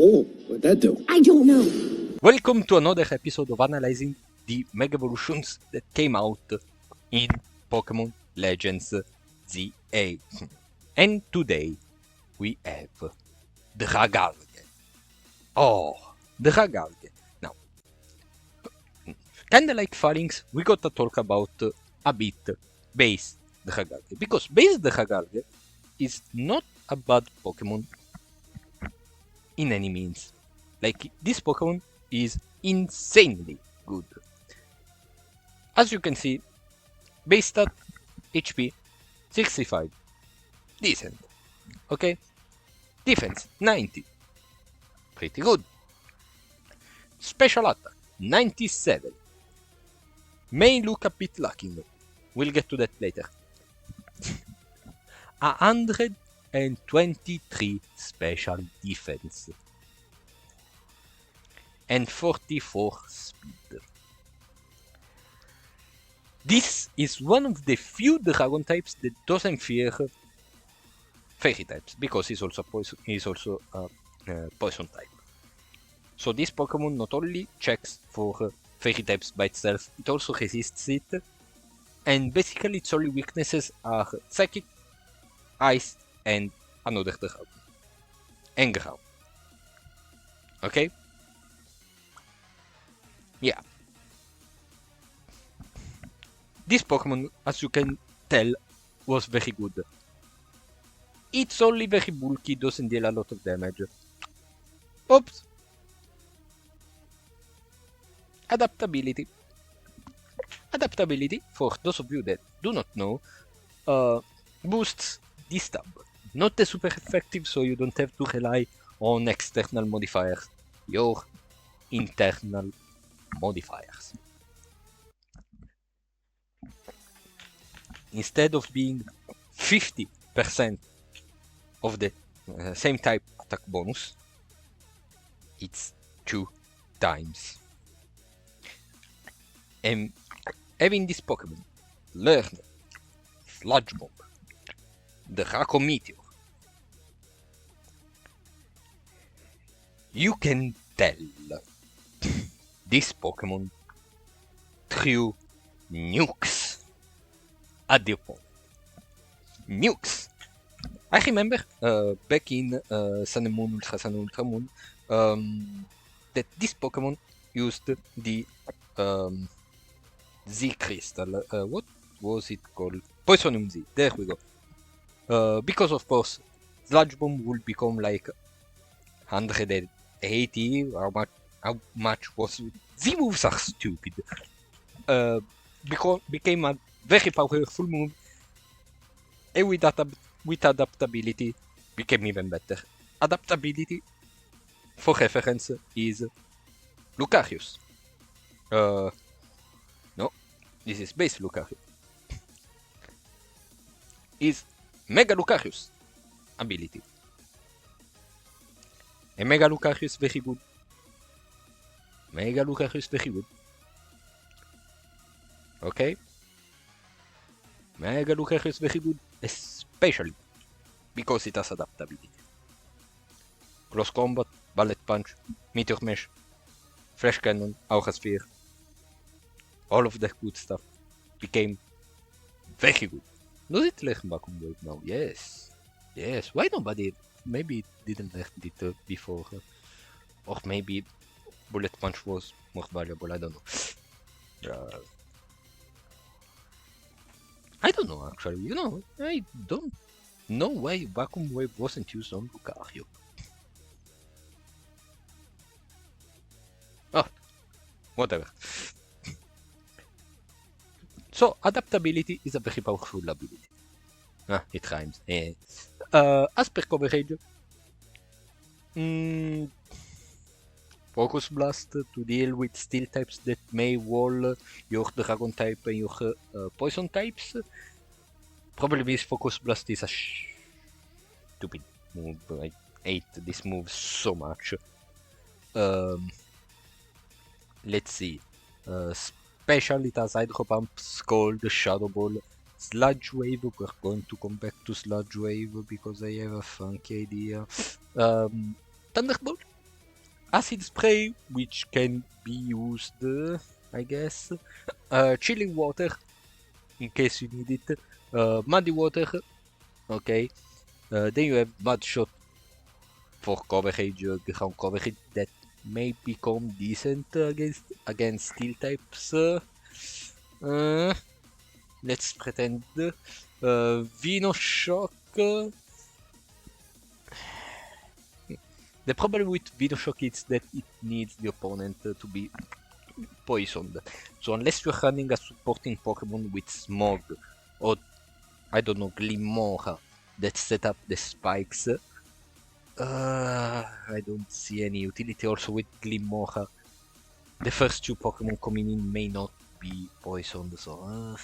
Oh, what'd that do? I don't know. Welcome to another episode of analyzing the Mega Evolutions that came out in Pokémon Legends ZA. And today we have Dragalge. Oh, Dragalge. Now, kinda like Phalanx, we gotta talk about a bit Base Dragalge. Because Base Dragalge is not a bad Pokémon in any means. Like, this Pokémon is insanely good. As you can see, base stat, HP, 65. Decent. Okay? Defense, 90. Pretty good. Special attack, 97. May look a bit lacking. We'll get to that later. 123 special defense. And 44 speed. This is one of the few dragon types that doesn't fear fairy types, because he's also a poison type. So this Pokemon not only checks for fairy types by itself, it also resists it, and basically its only weaknesses are Psychic, Ice, and another dragon. And ground. Okay? Yeah. This Pokemon, as you can tell, was very good. It's only very bulky, doesn't deal a lot of damage. Oops. Adaptability. Adaptability, for those of you that do not know, boosts the stab. Not super effective, so you don't have to rely on external modifiers. Your internal modifiers. Instead of being 50% of the same type attack bonus, it's 2 times. And having this Pokemon learn Sludge Bomb, Draco Meteor, you can tell this Pokemon threw nukes at the opponent. Nukes! I remember back in Sun and Moon, Ultra Sun and Ultra Moon, that this Pokemon used the Z Crystal. What was it called? Poisonium Z. There we go. Because of course, Sludge Bomb will become like 180. How much was it? Z moves are stupid. Became a very powerful move, and with adaptability became even better. Adaptability, for reference, is Lucario. No, this is base Lucario. Is Mega Lucario ability. And Mega Lucario is very good. Mega Lucario is very good. Okay? Mega Lucario is very good, especially because it has adaptability. Close Combat, Bullet Punch, Meteor Mesh, Flash Cannon, Aura Sphere, all of that good stuff became very good. Does it learn Vacuum Wave now? Yes. Yes. Why nobody maybe didn't learn it before? Or maybe Bullet Punch was more valuable, I don't know. I don't know actually, you know, I don't know why Vacuum Wave wasn't used on Lucario. Oh, whatever. So, adaptability is a very powerful ability. It rhymes. As per coverage, Focus Blast to deal with steel types that may wall your dragon type and your poison types. Probably this Focus Blast is a stupid move. I hate this move so much. Let's see. Special, it has Hydro Pump, Scald, Shadow Ball, Sludge Wave. We're going to come back to Sludge Wave because I have a funky idea. Thunderbolt? acid spray, which can be used, I guess. Chilling water, in case you need it. Muddy water, okay. Then you have mud shot for coverage, ground coverage that may become decent against steel types. Let's pretend. Vino shock. The problem with Vino shock is that it needs the opponent to be poisoned. So unless you're running a supporting Pokemon with Smog or I don't know, Glimora that set up the spikes, I don't see any utility. Also with Glimora, the first two Pokemon coming in may not be poisoned, so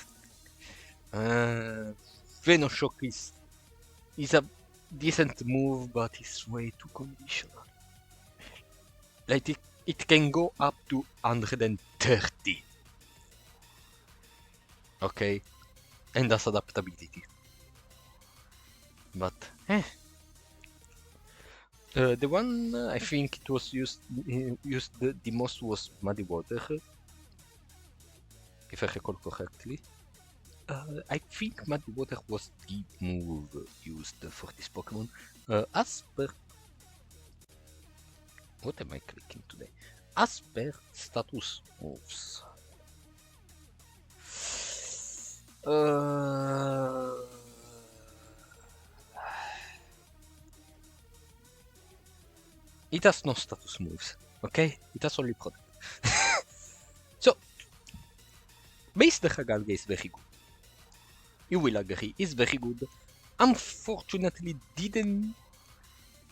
Venoshock is a decent move, but it's way too conditional. Like it can go up to 130. Okay, and that's adaptability. But the one I think it was used the most was Muddy Water, if I recall correctly. I think Muddy Water was the move used for this Pokemon. As per... What am I clicking today? As per status moves. It has no status moves, okay? It has only product. So, base Dragalge is very good. You will agree, it's very good. Unfortunately, didn't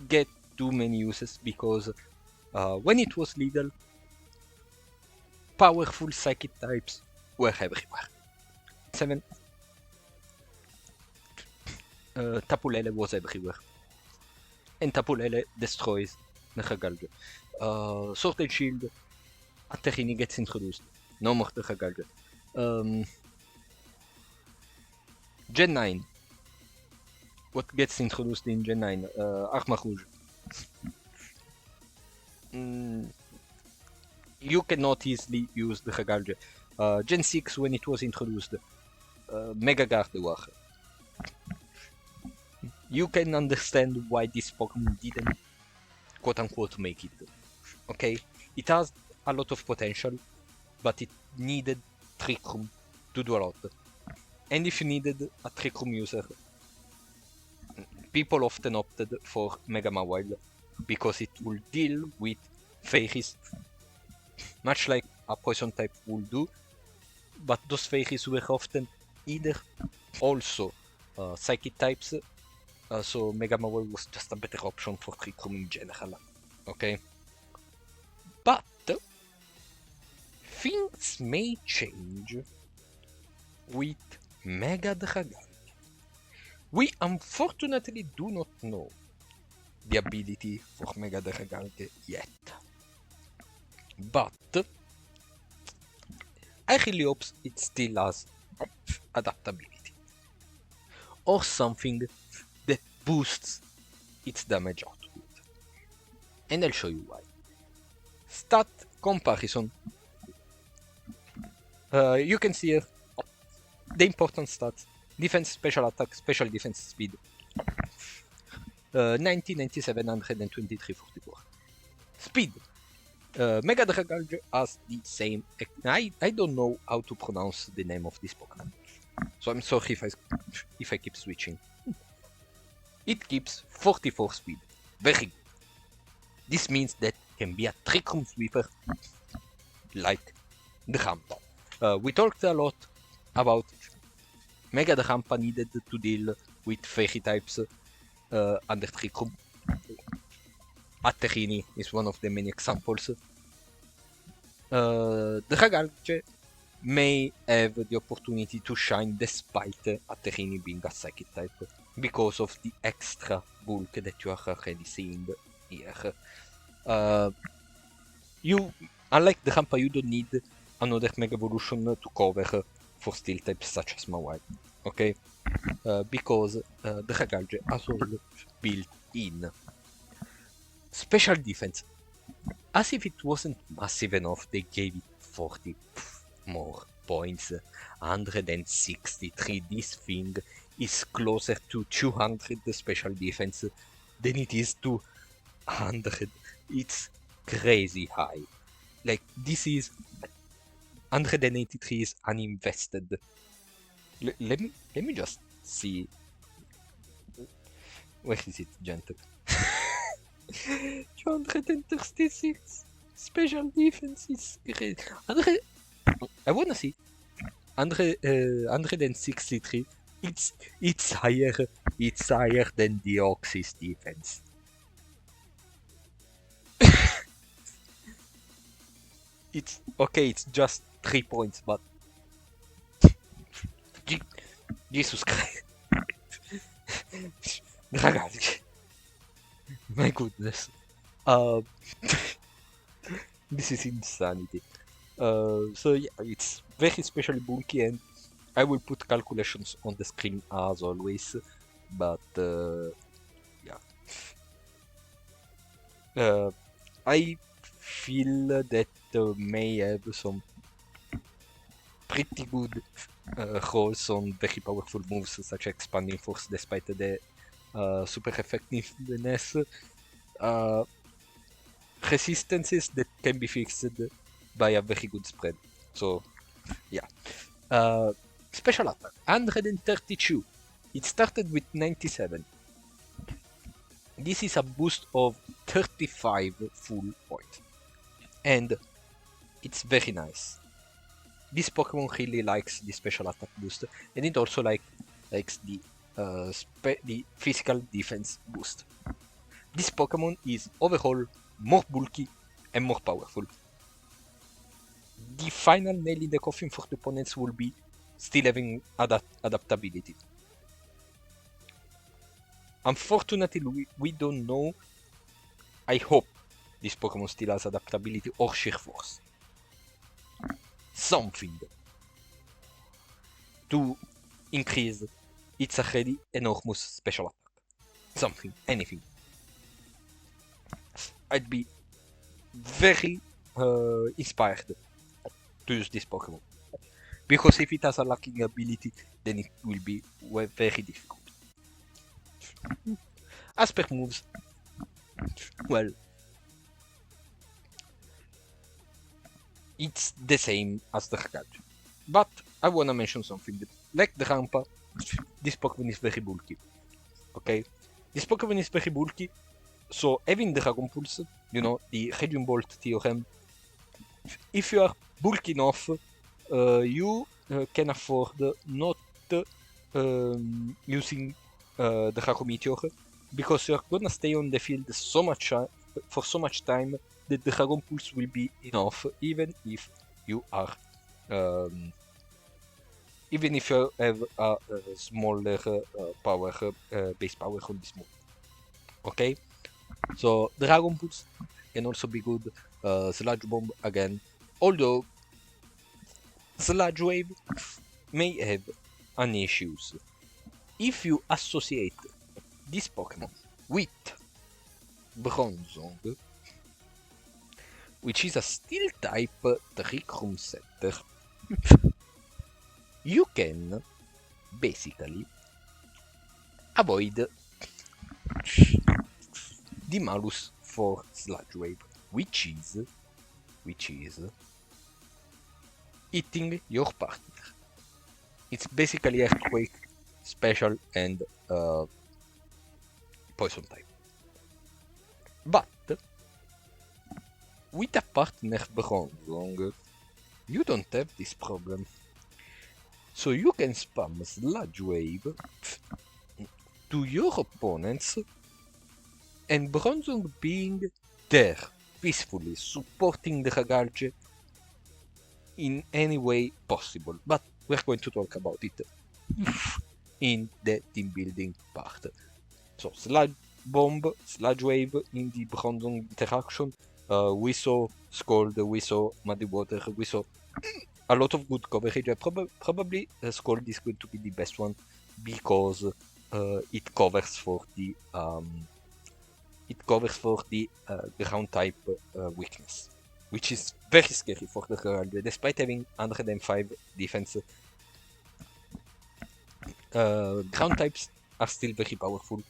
get too many uses because when it was legal, powerful psychic types were everywhere. 7. Tapu Lele was everywhere. And Tapu Lele destroys Dragalge. Sword and Shield, Aterini gets introduced. No more Dragalge. Gen 9. What gets introduced in Gen 9? Arma Rouge. You cannot easily use the Dragalge. Gen 6 when it was introduced. Mega Gardevoir. You can understand why this Pokemon didn't quote-unquote make it. Okay? It has a lot of potential, but it needed Trick Room to do a lot. And if you needed a Trick Room user, people often opted for Mega Mawile because it will deal with Fairies, much like a Poison type will do, but those Fairies were often either also Psychic types, so Mega Mawile was just a better option for Trick Room in general, okay? But things may change with Mega Dragalge. We unfortunately do not know the ability for Mega Dragalge yet. But I really hope it still has adaptability. Or something that boosts its damage output. And I'll show you why. Stat comparison. You can see here the important stats. Defense, special attack, special defense, speed. 90, 97, 123, 44. Speed. Mega Dragalge has the same... I don't know how to pronounce the name of this Pokemon. So I'm sorry if I keep switching. It keeps 44 speed. Very good. This means that it can be a Trick Room sweeper like the Rampa. We talked a lot about Mega Rampa needed to deal with Fairy types under Trick Room. Aterini is one of the many examples. Dragalge may have the opportunity to shine despite Aterini being a Psychic type because of the extra bulk that you are already seeing here. Unlike the Rampa, you don't need another Mega Evolution to cover for Steel types such as Mawile, okay? Because Dragalge has all built in. Special defense. As if it wasn't massive enough, they gave it 40 more points. 163. This thing is closer to 200 special defense than it is to 100. It's crazy high. Like, this is 183 is uninvested. Let me just see. Where is it, gentle? 236 special defense is great. I wanna see 163. It's higher. It's higher than the Oxys defense. It's okay. It's just 3 points, but Jesus Christ, Dragalge. My goodness. This is insanity. So yeah, it's very specially bulky, and I will put calculations on the screen as always. But yeah, I feel that may have some pretty good rolls on very powerful moves such as expanding force, despite the super effectiveness. Resistances that can be fixed by a very good spread. So yeah. Special attack 132. It started with 97. This is a boost of 35 full points, and it's very nice. This Pokemon really likes the special attack boost, and it also likes the physical defense boost. This Pokemon is overall more bulky and more powerful. The final nail in the coffin for the opponents will be still having adaptability. Unfortunately, we don't know. I hope this Pokemon still has adaptability or sheer force. Something to increase its already enormous special attack. Something, anything. I'd be very inspired to use this Pokemon. Because if it has a lacking ability, then it will be very difficult. As per moves, well, it's the same as the Dragalge. But I wanna mention something. Like the Rampa, this Pokemon is very bulky. Okay? This Pokemon is very bulky, so having Dragon Pulse, you know, the Radium Bolt theorem, if you are bulky enough, you can afford not using the Draco Meteor, because you're gonna stay on the field for so much time that the Dragon Pulse will be enough, even if you are even if you have a smaller power base power on this move. Okay, so Dragon Pulse can also be good. Sludge Bomb again, although Sludge Wave may have an issues. If you associate this Pokemon with Bronzong, which is a Steel type Trick Room Setter, you can basically avoid the malus for Sludge Wave, which is hitting your partner. It's basically Earthquake, Special, and Poison type. But with a partner Bronzong, you don't have this problem. So you can spam Sludge Wave to your opponents, and Bronzong being there, peacefully supporting the Dragalge in any way possible. But we're going to talk about it in the team building part. So Sludge Bomb, Sludge Wave in the Bronzong interaction. We saw Scald, we saw Muddy Water, we saw a lot of good coverage. Probably Scald is going to be the best one because it covers for the it covers for the ground type weakness, which is very scary for the Dragalge. Despite having 105 defense, ground types are still very powerful,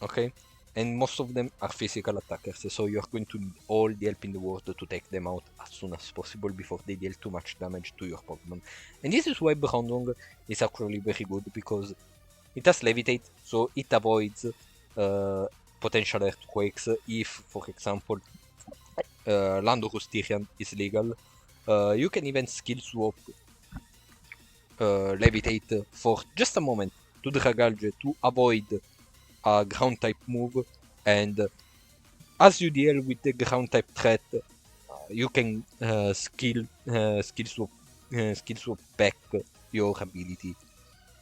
okay? And most of them are physical attackers, so you're going to need all the help in the world to take them out as soon as possible before they deal too much damage to your Pokemon. And this is why Browndong is actually very good, because it has Levitate, so it avoids potential earthquakes if, for example, Landorus Tyrian is legal. You can even skill swap Levitate for just a moment to Dragalge to avoid a ground type move, and as you deal with the ground type threat, you can skill swap back your ability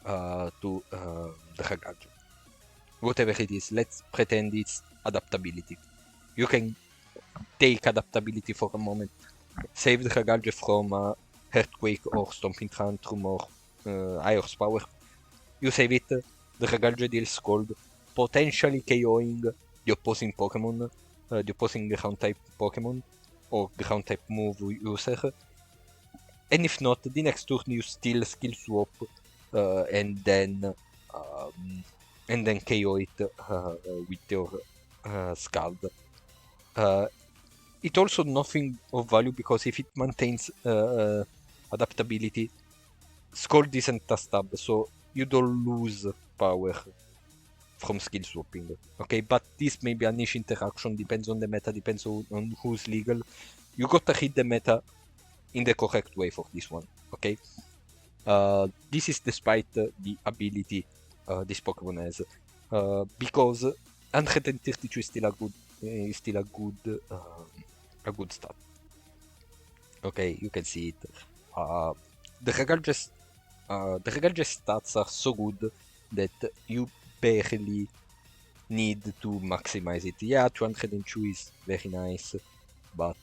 to Dragalge. Whatever it is, let's pretend it's adaptability. You can take adaptability for a moment, save Dragalge from Earthquake or Stomping Tantrum or Ice Power. You save it, Dragalge deals Scald, potentially KOing the opposing Pokemon, the opposing ground type Pokemon, or ground type move user. And if not, the next turn you still skill swap and then KO it with your Scald. It also nothing of value because if it maintains adaptability, Scald isn't a stab, so you don't lose power from skill swapping. Okay, but this may be a niche interaction, depends on the meta, depends on who's legal. You gotta hit the meta in the correct way for this one. Okay, this is despite the ability this Pokemon has, because 132 is still a good stat. Okay, you can see it. The Dragalge's stats are so good that you barely need to maximize it. Yeah, 202 is very nice, but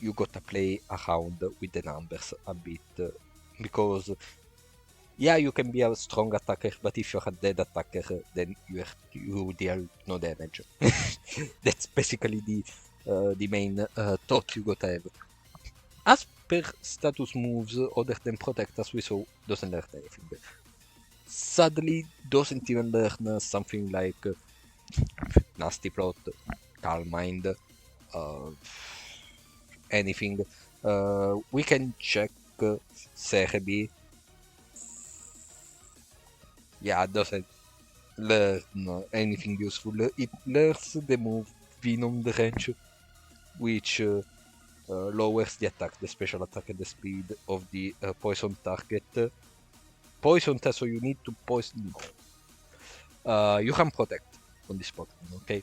you gotta play around with the numbers a bit, because yeah, you can be a strong attacker, but if you're a dead attacker, then you deal no damage. That's basically the main thought you gotta have. As per status moves, other than Protect, as we saw, doesn't learn anything. Sadly, doesn't even learn something like Nasty Plot, Calm Mind, anything. We can check Cerebi. Yeah, doesn't learn anything useful. It learns the move Venom Drench, which lowers the attack, the special attack, and the speed of the poison target. Poison, so you need to poison. You can protect on this Pokemon, okay?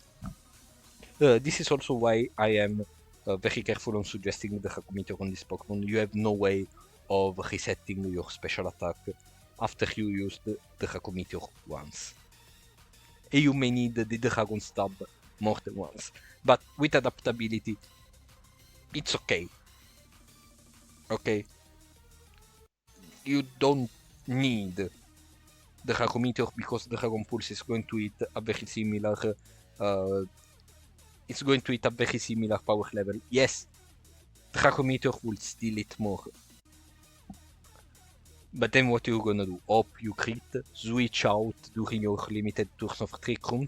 This is also why I am very careful on suggesting the Hakumeteor on this Pokemon. You have no way of resetting your special attack after you used the Hakumeteor once. And you may need the Dragon Stab more than once. But with adaptability, it's okay. Okay? You don't need the Hakumeteor because the Dragon Pulse is going to hit a very similar it's going to hit a very similar power level. Yes, Dracometer will steal it more. But then what you're gonna do? Hope you crit, switch out during your limited turns of Trick Room.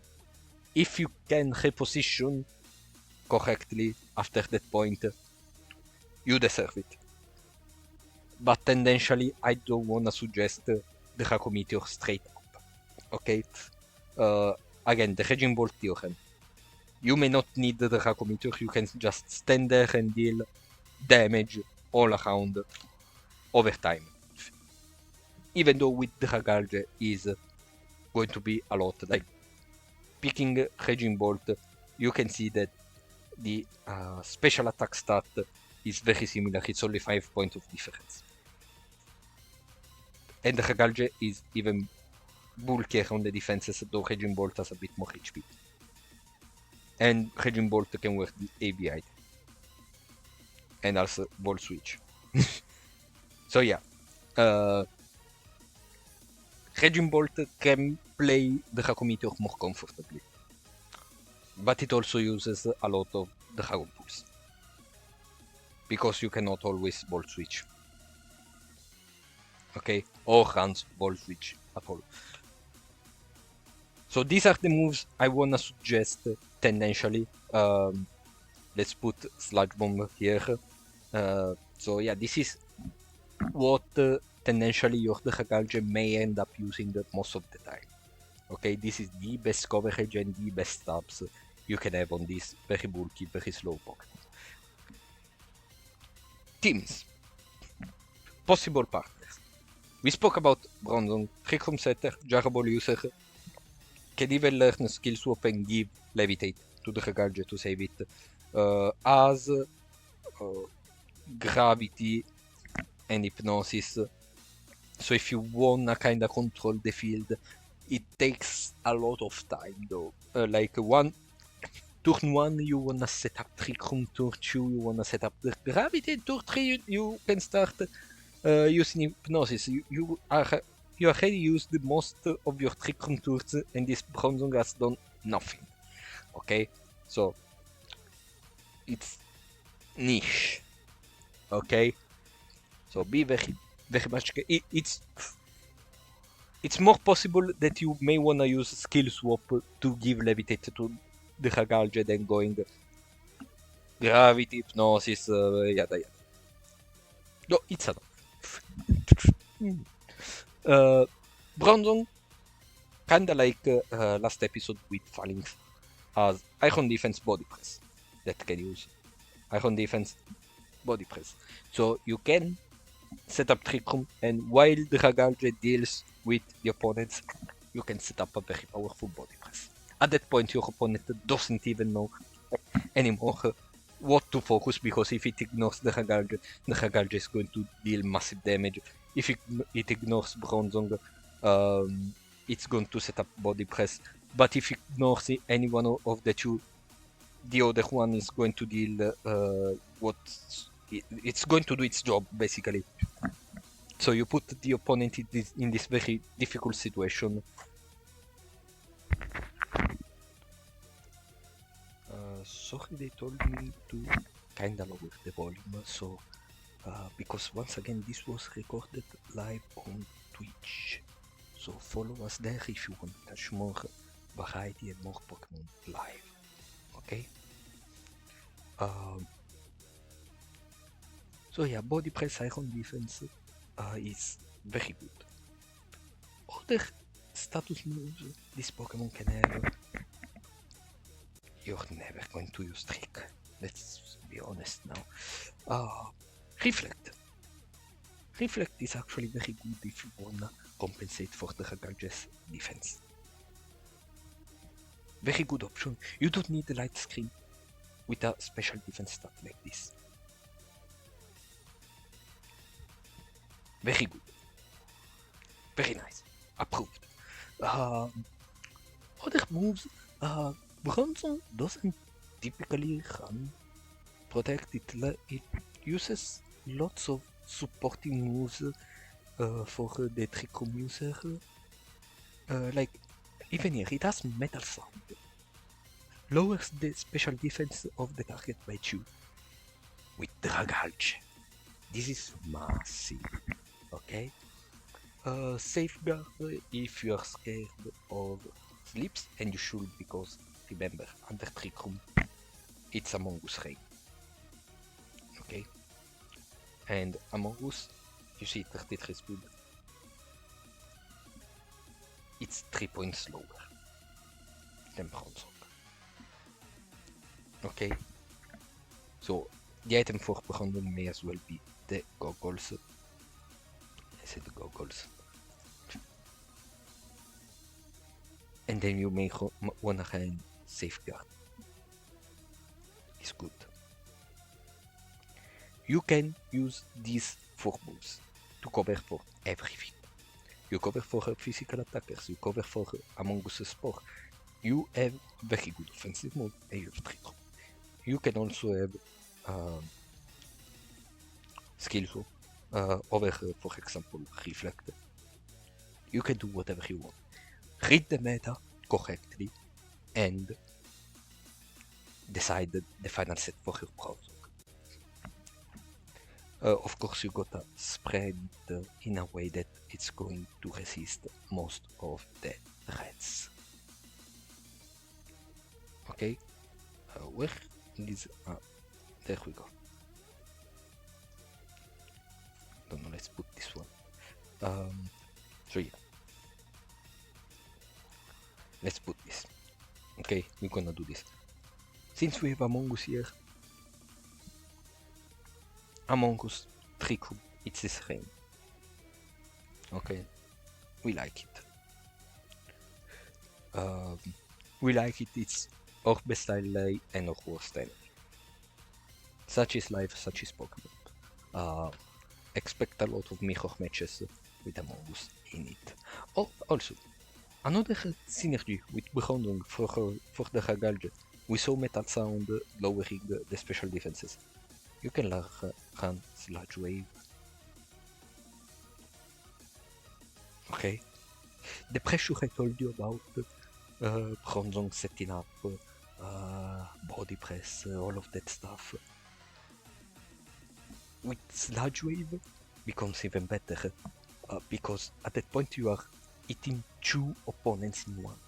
If you can reposition correctly after that point, you deserve it. But tendentially, I don't wanna suggest the Dracometeor straight up. Okay? Again, the Raging Bolt Theorem. You may not need the Dracometeor, you can just stand there and deal damage all around over time. Even though with Dragalge is going to be a lot. Like picking Raging Bolt, you can see that the special attack stat is very similar, it's only 5 points of difference. And Dragalge is even bulkier on the defenses, though Raging Bolt has a bit more HP. And Raging Bolt can work the ABI. And also Ball Switch. So yeah. Raging Bolt can play the Hakumeteor more comfortably. but it also uses a lot of Dragon Pulse. Because you cannot always ball switch. Okay, or runs ball switch at all. So these are the moves I wanna suggest tendentially. Let's put Sludge Bomb here. So yeah, this is what tendentially your Dragalge may end up using most of the time. Okay, this is the best coverage and the best stabs you can have on this very bulky, very slow Pokemon. Teams. Possible partners. We spoke about Bronzong, Trick Room Setter, Jarable User, can even learn Skill Swap and give Levitate to Dragalge to save it, as Gravity and Hypnosis. So if you wanna kinda control the field, it takes a lot of time though. Turn 1 you wanna set up Trick Room, turn 2 you wanna set up the Gravity, turn 3 you can start using Hypnosis. You already used most of your Trick Room turns and this Bronzong has done nothing. Okay, so it's niche. Okay, so be very much. It's more possible that you may wanna use Skill Swap to give Levitate to the Dragalge than going Gravity, Hypnosis, yada yada. No, it's enough. Bronzong, kinda like last episode with Phalanx, has Iron Defense Body Press that can use Iron Defense Body Press. So you can set up Trick Room, and while the Dragalge deals with the opponents, you can set up a very powerful Body Press. At that point, your opponent doesn't even know anymore what to focus, because if it ignores the Dragalge is going to deal massive damage. If it ignores Bronzong, it's going to set up Body Press. But if it ignores any one of the two, the other one is going to deal it's going to do its job, basically. So you put the opponent in this very difficult situation. Sorry, they told me to kinda lower the volume, so because once again this was recorded live on Twitch. So follow us there if you want to catch more variety and more Pokemon live. Okay? So yeah, Body Press, Iron Defense is very good. Other status moves this Pokemon can have. You're never going to use Trick. Let's be honest now. Reflect. Reflect is actually very good if you wanna compensate for the Dragalge's defense. Very good option. You don't need the light screen with a special defense stat like this. Very good. Very nice. Approved. Other moves. Bronzong doesn't typically run Protect. It uses lots of supporting moves for the Trick Room user. Like, even here, it has Metal Sound. Lowers the special defense of the target by 2. With Dragalge. This is massive. Okay? Safeguard if you are scared of sleeps, and you should, because remember, under Trick Room, it's Among Us Ray. Okay? And Among Us, you see 33 speed. It's 3 points lower than Bronzong. Okay? So, the item for Bronzong may as well be the goggles. I said the goggles. And then you may wanna hand Safeguard. It's good. You can use these 4 moves to cover for everything. You cover for physical attackers, you cover for Among Us Spore. You have very good offensive move, and you have Trick Room. You can also have Skill Swap over, for example, Reflect. You can do whatever you want. Read the meta correctly and decide the final set for your Bronzong. Of course, you gotta spread it in a way that it's going to resist most of the threats. Okay, where is... there we go. Don't know, let's put this one. So yeah. Let's put this. Okay, we're gonna do this. Since we have Among Us here, Among Us, Trick Room, it's the same. Okay, we like it. We like it, it's our best ally and our worst enemy. Such is life, such is Pokemon. Expect a lot of mirror matches with Among Us in it. Also, another synergy with Bronzong for the Dragalge, we saw Metal Sound lowering the special defenses. You can run Sludge Wave. Okay. The pressure I told you about, Bronzong setting up, body press, all of that stuff. With Sludge Wave becomes even better, because at that point you are hitting 2 opponents in one.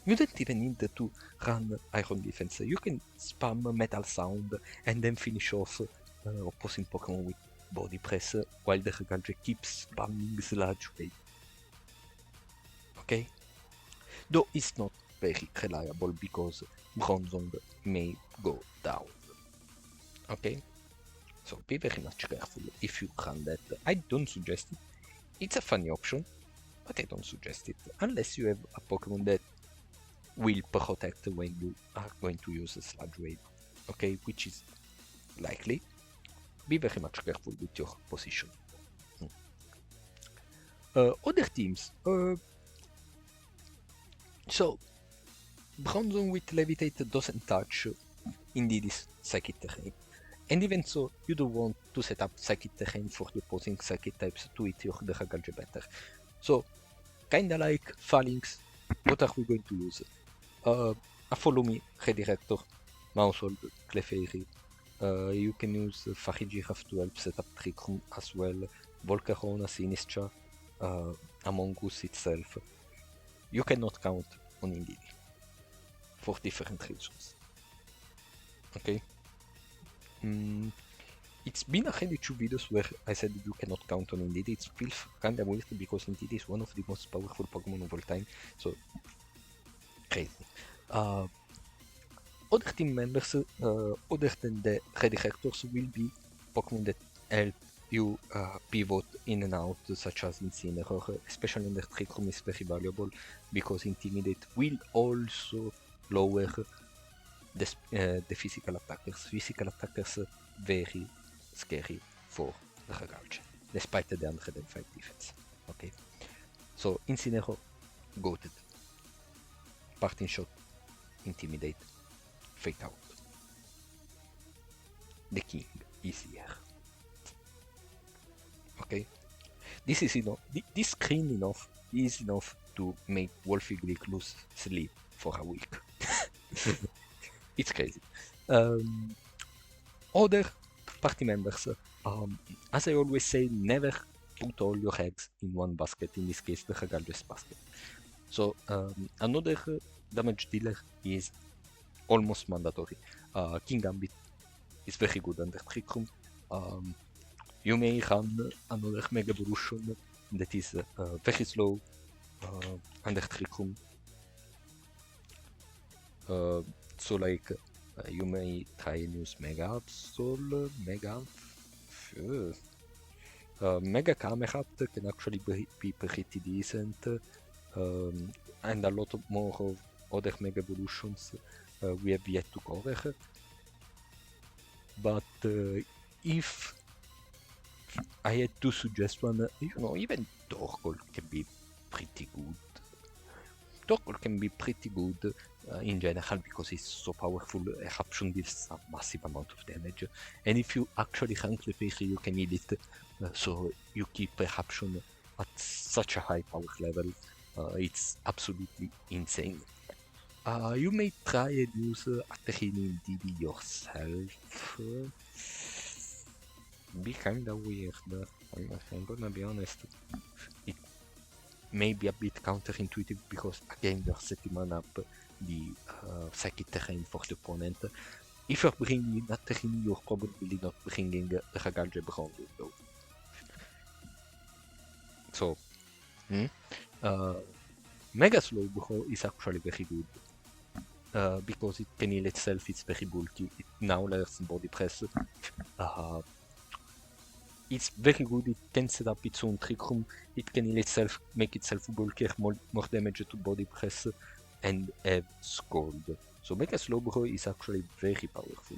You don't even need to run Iron Defense, you can spam Metal Sound and then finish off opposing Pokemon with Body Press while the Dragalge keeps spamming Sludge Wave. Okay? Though it's not very reliable because Bronzong may go down. Okay? So be very much careful if you run that. I don't suggest it. It's a funny option, but I don't suggest it unless you have a Pokemon that will protect when you are going to use a Sludge Wave. Okay, which is likely. Be very much careful with your position. Other teams. So, Bronzong with Levitate doesn't touch Indeedee Psychic Terrain. And even so, you don't want to set up Psychic Terrain for the opposing Psychic types to hit your Dragalge better. So, kinda like Phalanx, what are we going to use? A Follow Me, Redirector, Mousehold, Clefairy. You can use Farigiraf to help set up Trick Room as well, Volcarona, Sinistra, Among Us itself. You cannot count on Indeedee for different reasons. Okay? It's been already 2 videos where I said you cannot count on Indeedee. It feels kinda weird because Indeedee is one of the most powerful Pokemon of all time, so crazy. Other team members, other than the Redirectors, will be Pokemon that help you pivot in and out, such as Incineroar, especially in the Trick Room is very valuable because Intimidate will also lower the physical attackers. Physical attackers very scary for the Dragalge, despite the 105 defense. Okay, so Incineroar, goated. Parting Shot, Intimidate, Fake Out. The king is here. Okay, this is enough. This screen enough is enough to make Wolfie Glick lose sleep for a week. It's crazy. Other party members, as I always say, never put all your eggs in one basket, in this case the Dragalge's basket. So another damage dealer is almost mandatory. King Gambit is very good under Trick Room. You may run another Mega Evolution that is very slow under Trick Room. So like you may try and use Mega Absol, Mega Mega Camerat can actually be pretty decent, and a lot more of other Mega Evolutions we have yet to cover. But if I had to suggest one, even Torkoal can be pretty good. Torkoal can be pretty good in general because it's so powerful. Eruption deals a massive amount of damage, and if you actually rank the Clefairy, you can heal it, so you keep Eruption at such a high power level. It's absolutely insane. You may try and use Aterinin DB yourself. Be kinda weird. I'm gonna be honest. It may be a bit counterintuitive because again you're setting up the psychic terrain for the opponent. If you're bringing Aterini, you're probably not bringing Dragalge behind you though. So, Mega Slowbro is actually very good. Because it can heal itself, it's very bulky. It now learns body press. It's very good, it can set up its own trick room, it can heal itself, make itself bulkier, more damage to body press, and have Scold. So Mega Slowbro is actually very powerful.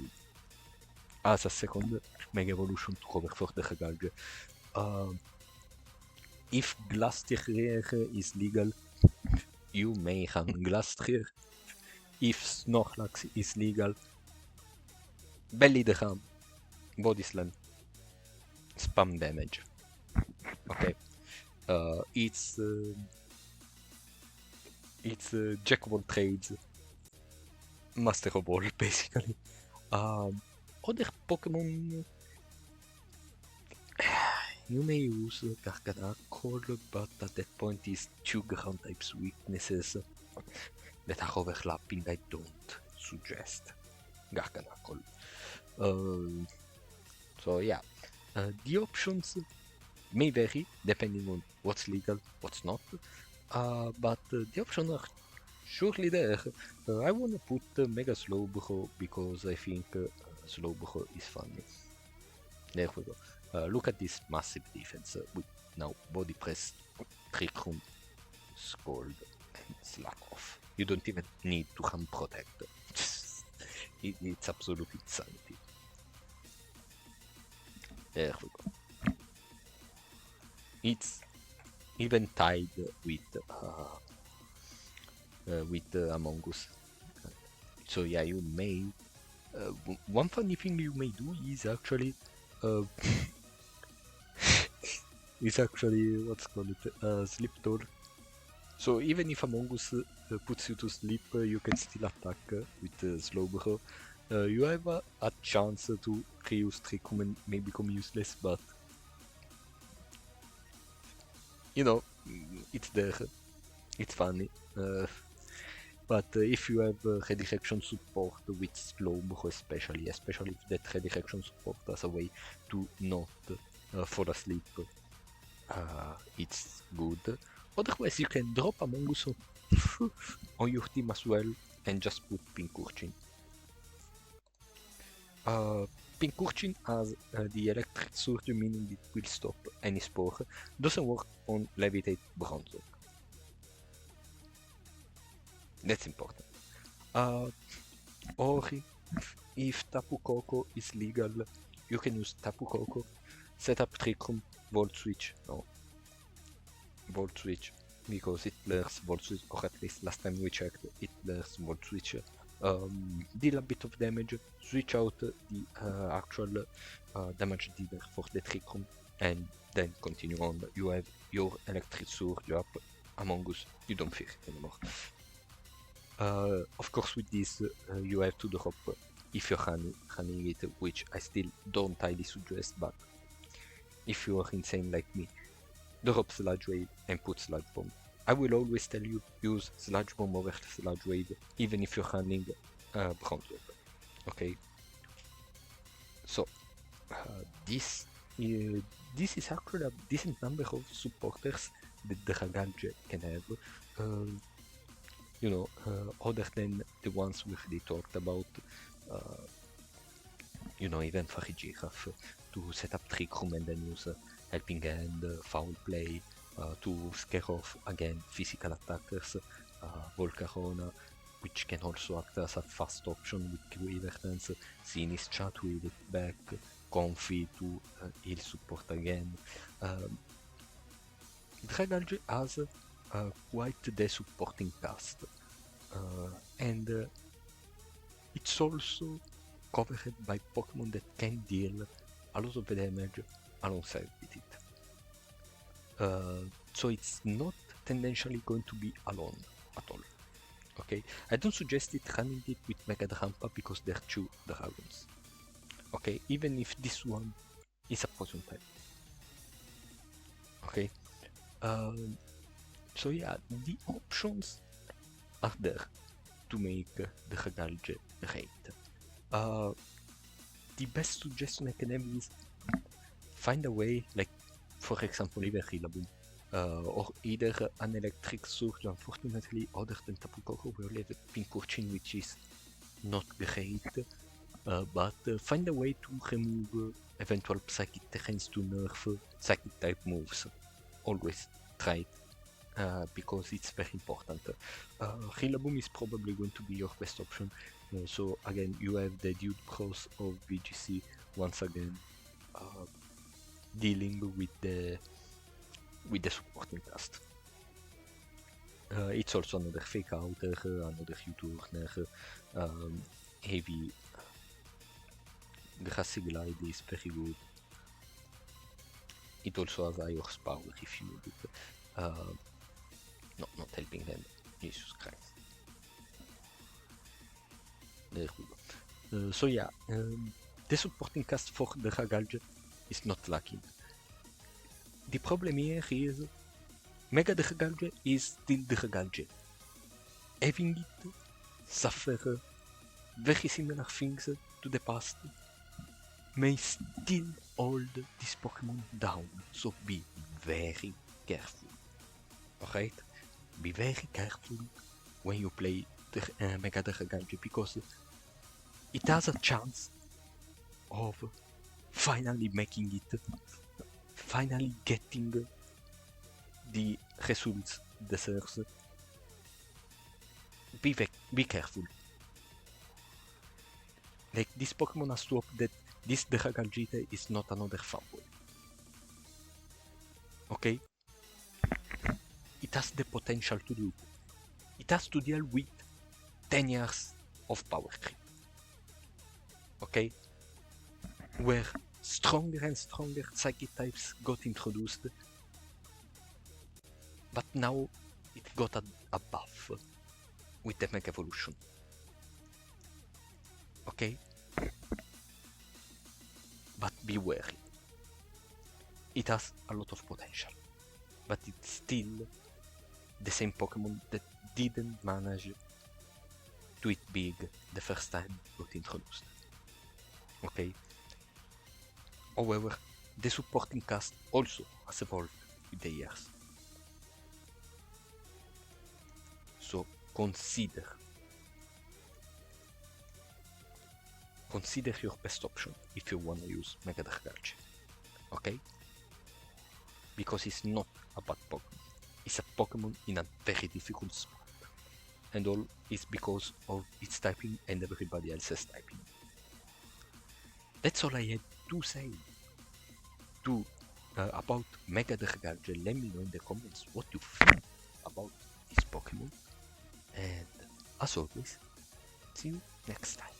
As a second Mega Evolution to cover for the Dragalge. If Glastrier is legal, you may run Glastrier. If Snorlax is legal, Belly the Ram, Body Slam, spam damage. Okay, it's Jack of all trades, master of all, basically. Other Pokemon you may use Garganacl, but at that point is two ground types weaknesses that are overlapping. I don't suggest Garganacl. So yeah, the options may vary depending on what's legal, what's not, but the options are surely there. I wanna put Mega Slowbro because I think Slowbro is funny. There we go. Look at this massive defense with now body press, trick room, Scold, and slack off. You don't even need to hand protect. It's absolute insanity. There we go. It's even tied with Among Us. So yeah, you may. One funny thing you may do is actually what's called sleep toll. So even if Among Us puts you to sleep, you can still attack with Slowbro. You have a chance to reuse Trick Room and may become useless, but you know, it's there. It's funny. But if you have redirection support with Slowbro especially if that redirection support has a way to not fall asleep, it's good. Otherwise you can drop Among Us on your team as well and just put Pincurchin. Pincurchin has the electric surge, meaning it will stop any spore. Doesn't work on Levitate Bronzor. That's important. Or if Tapu Koko is legal, you can use Tapu Koko, set up Trick Room, Volt Switch, because it learns Volt Switch, or at least last time we checked, it learns Volt Switch. Deal a bit of damage, switch out the actual damage dealer for the Trick Room, and then continue on. You have your Electric Surge up. Among Us, you don't fear it anymore. Of course, with this, you have to drop if you're running it, which I still don't highly suggest, but if you are insane like me, drop Sludge Wave and put Sludge Bomb. I will always tell you, use Sludge Bomb over Sludge Wave, even if you're running Bronzor. Okay? So, this is actually a decent number of supporters that the Dragalge can have. Other than the ones we already talked about, even for a Giraffe to set up Trick Room and then use Helping Hand, Foul Play, to scare off, again, physical attackers, Volcarona, which can also act as a fast option with Quiver Dance, Sinistra to heal it back, Comfy to heal support again. Dragalge has quite the supporting cast, and it's also covered by Pokemon that can deal a lot of damage alongside with it. So it's not tendentially going to be alone at all. Okay, I don't suggest it running it with Mega Drampa because they're two dragons. Okay, even if this one is a poison type. Okay, so yeah, the options are there to make the Dragalge great. The best suggestion I can have is find a way, like for example, either Rillaboom or either an electric sword. Unfortunately, other than Tapu Koko, we only have Pinkurchin, which is not great. But find a way to remove eventual psychic terrains to nerf psychic type moves. Always try it because it's very important. Rillaboom is probably going to be your best option. So again, you have the Dude Bros of VGC once again dealing with the supporting cast. It's also another fake outer, another U-turner, heavy. Grassy Glide is very good. It also has high horsepower if you need it. No, not helping them. Jesus Christ. There we go. So yeah, the supporting cast for the Dragalge is not lacking. The problem here is Mega Dragalge is still Dragalge. Having it suffer very similar things to the past may still hold this Pokémon down, so be very careful. Alright? Be very careful when you play the Mega Dragalge because it has a chance of finally making it, finally getting the results it deserves. Be careful. Like, this Pokemon has to hope that this Dragalge is not another fumble. Okay? It has the potential to do it. It has to deal with 10 years of power creep. Okay? Where stronger and stronger psychic types got introduced, but now it got a buff with the Mega Evolution. Okay? But be wary. It has a lot of potential, but it's still the same Pokemon that didn't manage to hit big the first time it got introduced. Okay? However, the supporting cast also has evolved with the years. So consider your best option if you want to use Mega Dragalge. Okay? Because it's not a bad Pokemon. It's a Pokemon in a very difficult spot. And all is because of its typing and everybody else's typing. That's all I had to say about Mega Dragalge. Let me know in the comments what you think about this Pokemon. And as always, see you next time.